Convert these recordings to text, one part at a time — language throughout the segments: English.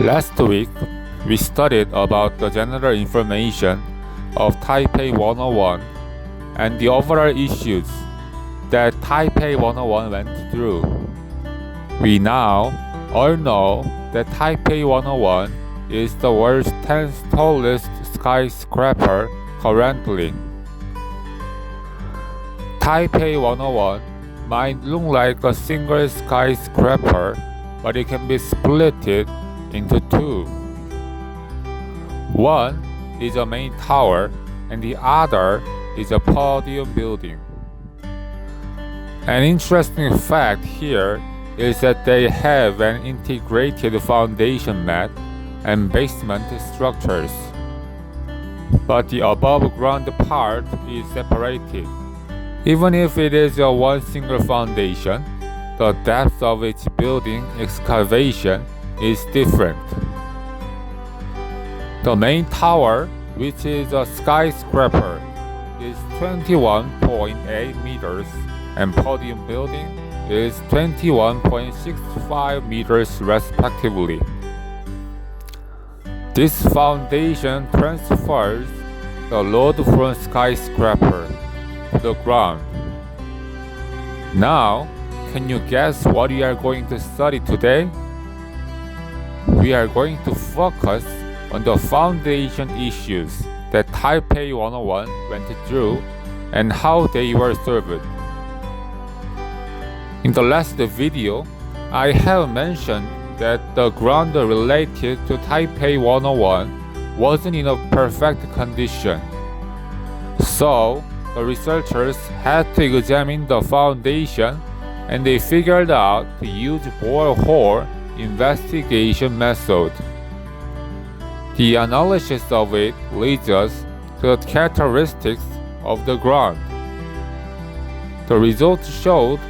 Last week, we studied about the general information of Taipei 101 and the overall issues that Taipei 101 went through. We now all know that Taipei 101 is the world's 10th tallest skyscraper currently. Taipei 101 might look like a single skyscraper, but it can be split into two. One is a main tower and the other is a podium building. An interesting fact here is that they have an integrated foundation mat and basement structures, but the above ground part is separated. Even if it is a one single foundation, the depth of its building excavation is different. The main tower, which is a skyscraper, is 21.8 meters and podium building is 21.65 meters respectively. This foundation transfers the load from skyscraper to the ground. Now, can you guess what we are going to study today? We are going to focus on the foundation issues that Taipei 101 went through and how they were solved. In the last video, I have mentioned that the ground related to Taipei 101 wasn't in a perfect condition. So, the researchers had to examine the foundation and they figured out to use borehole investigation method. The analysis of it leads us to the characteristics of the ground. The results showed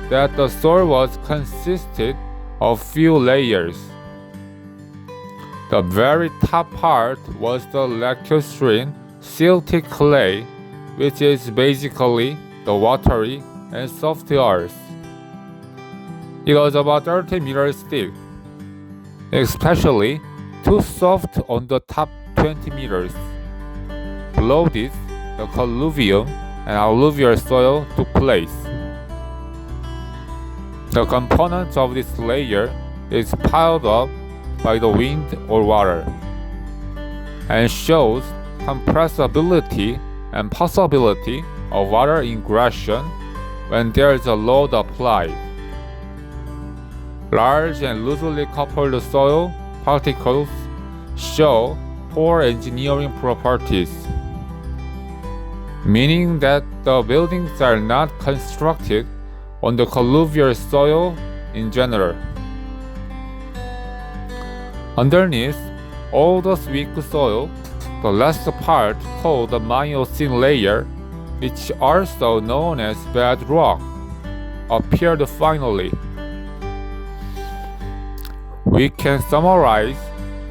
that the soil was consisted of few layers. The very top part was the lacustrine silty clay, which is basically the watery and soft earth. It was about 30 meters thick, especially too soft on the top 20 meters. Below this, the colluvium and alluvial soil took place. The components of this layer is piled up by the wind or water and shows compressibility and possibility of water ingression when there is a load applied. Large and loosely coupled soil particles show poor engineering properties, meaning that the buildings are not constructed on the colluvial soil in general. Underneath all this weak soil, the last part called the Miocene layer, which also known as bedrock, appeared finally. We can summarize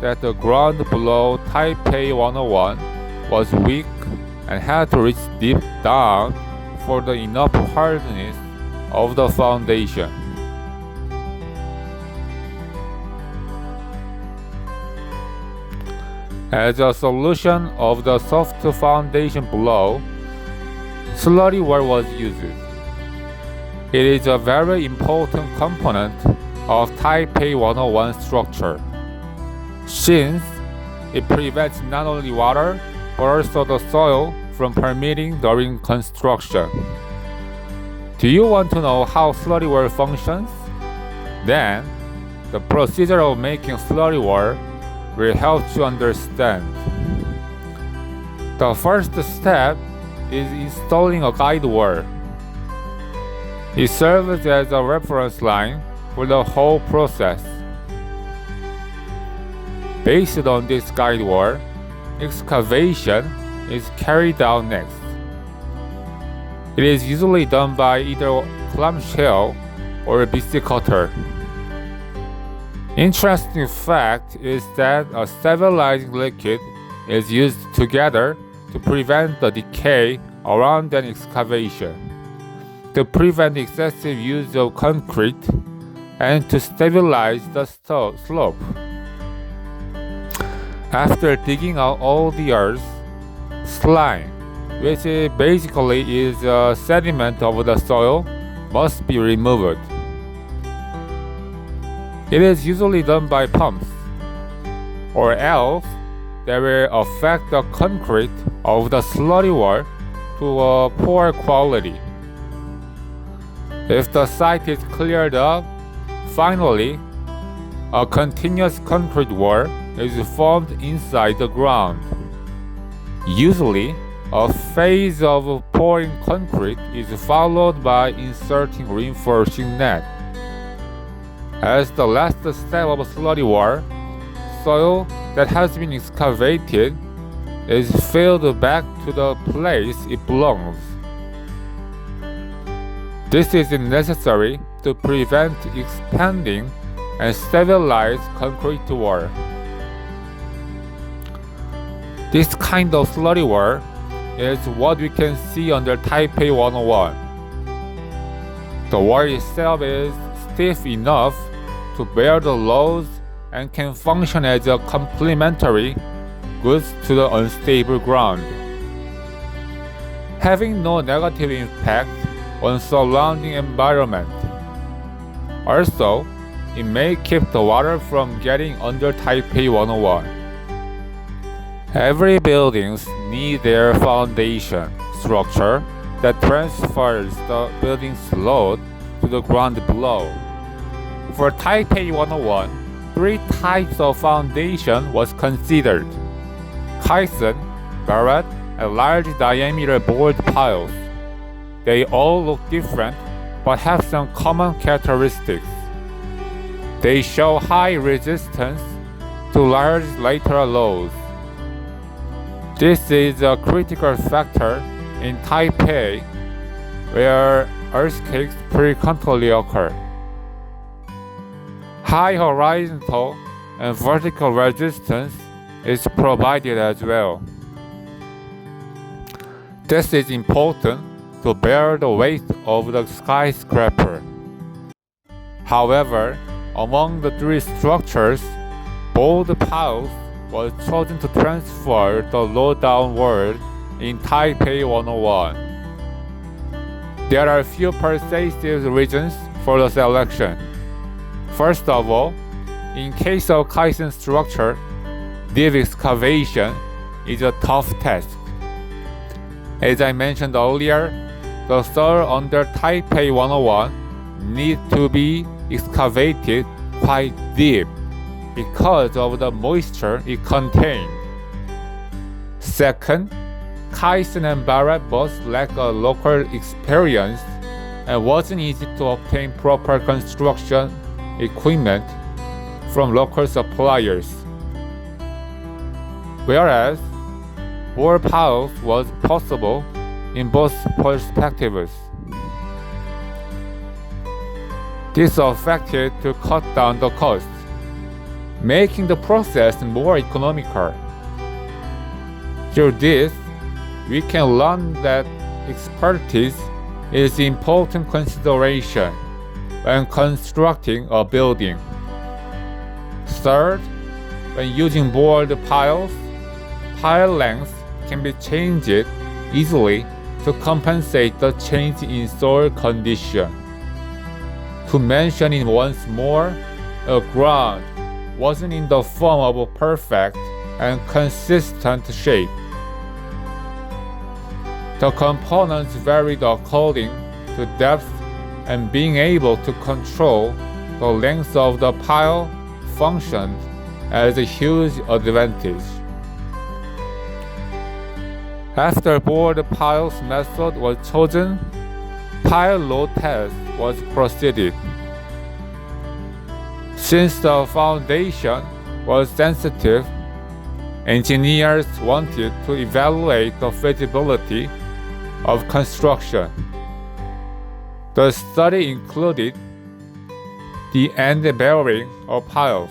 that the ground below Taipei 101 was weak and had to reach deep down for the enough hardness of the foundation. As a solution of the soft foundation below, slurry ware was used. It is a very important component of Taipei 101 structure, since it prevents not only water but also the soil from permeating during construction. Do you want to know how slurry ware functions? Then, the procedure of making slurry ware will help you understand. The first step is installing a guide wire. It serves as a reference line for the whole process. Based on this guide wire, excavation is carried out next. It is usually done by either clamshell or a BC cutter. Interesting fact is that a stabilizing liquid is used together to prevent the decay around an excavation, to prevent excessive use of concrete, and to stabilize the slope. After digging out all the earth, slime, which basically is sediment of the soil, must be removed. It is usually done by pumps, or else they will affect the concrete of the slurry wall to a poor quality. If the site is cleared up, finally, a continuous concrete wall is formed inside the ground. Usually, a phase of pouring concrete is followed by inserting reinforcing net. As the last step of a slurry wall, soil that has been excavated is filled back to the place it belongs. This is necessary to prevent expanding and stabilize concrete wall. This kind of slurry wall is what we can see under Taipei 101. The wall itself is stiff enough to bear the loads and can function as a complementary goods to the unstable ground, having no negative impact on surrounding environment. Also, it may keep the water from getting under Taipei 101. Every building needs their foundation structure that transfers the building's load to the ground below. For Taipei 101, 3 types of foundation was considered: caisson, barrette, and large diameter board piles. They all look different but have some common characteristics. They show high resistance to large lateral loads. This is a critical factor in Taipei, where earthquakes frequently occur. High horizontal and vertical resistance is provided as well. This is important to bear the weight of the skyscraper. However, among the 3 structures, board piles was chosen to transfer the load downward in Taipei 101. There are a few persuasive reasons for the selection. First of all, in case of caisson structure, deep excavation is a tough task. As I mentioned earlier, the soil under Taipei 101 needs to be excavated quite deep because of the moisture it contained. Second, caisson and barrette both lack a local experience and wasn't easy to obtain proper construction equipment from local suppliers. Whereas, board piles was possible in both perspectives. This affected to cut down the cost, making the process more economical. Through this, we can learn that expertise is an important consideration when constructing a building. Third, when using board piles, pile length can be changed easily to compensate the change in soil condition. To mention it once more, a ground wasn't in the form of a perfect and consistent shape. The components varied according to depth, and being able to control the length of the pile functioned as a huge advantage. After board piles method was chosen, pile load test was proceeded. Since the foundation was sensitive, engineers wanted to evaluate the feasibility of construction. The study included the end bearing of piles,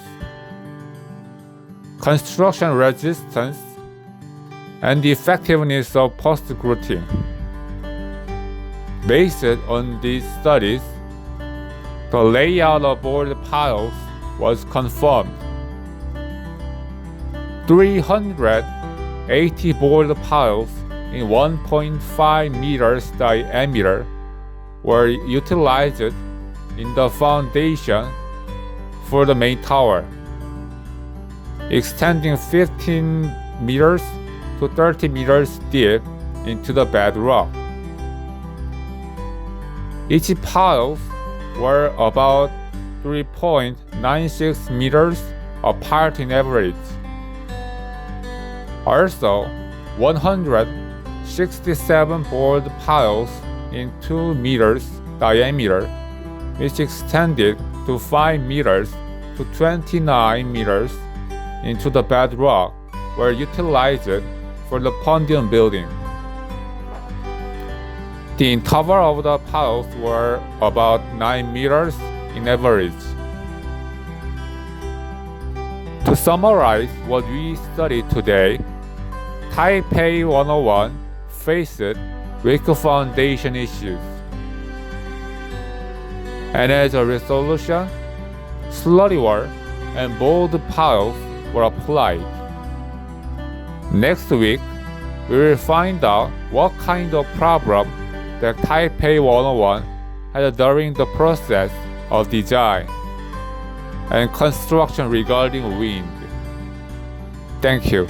construction resistance, and the effectiveness of post-grouting. Based on these studies, the layout of board piles was confirmed. 380 board piles in 1.5 meters diameter were utilized in the foundation for the main tower, extending 15 meters to 30 meters deep into the bedrock. Each piles were about 3.96 meters apart in average. Also, 167 board piles in 2 meters diameter, which extended to 5 meters to 29 meters into the bedrock, were utilized for the podium building. The interval of the piles were about 9 meters in average. To summarize what we studied today, Taipei 101 faced weak foundation issues, and as a resolution, slurry wall and board piles were applied. Next week, we will find out what kind of problem that Taipei 101 had during the process of design and construction regarding wind. Thank you.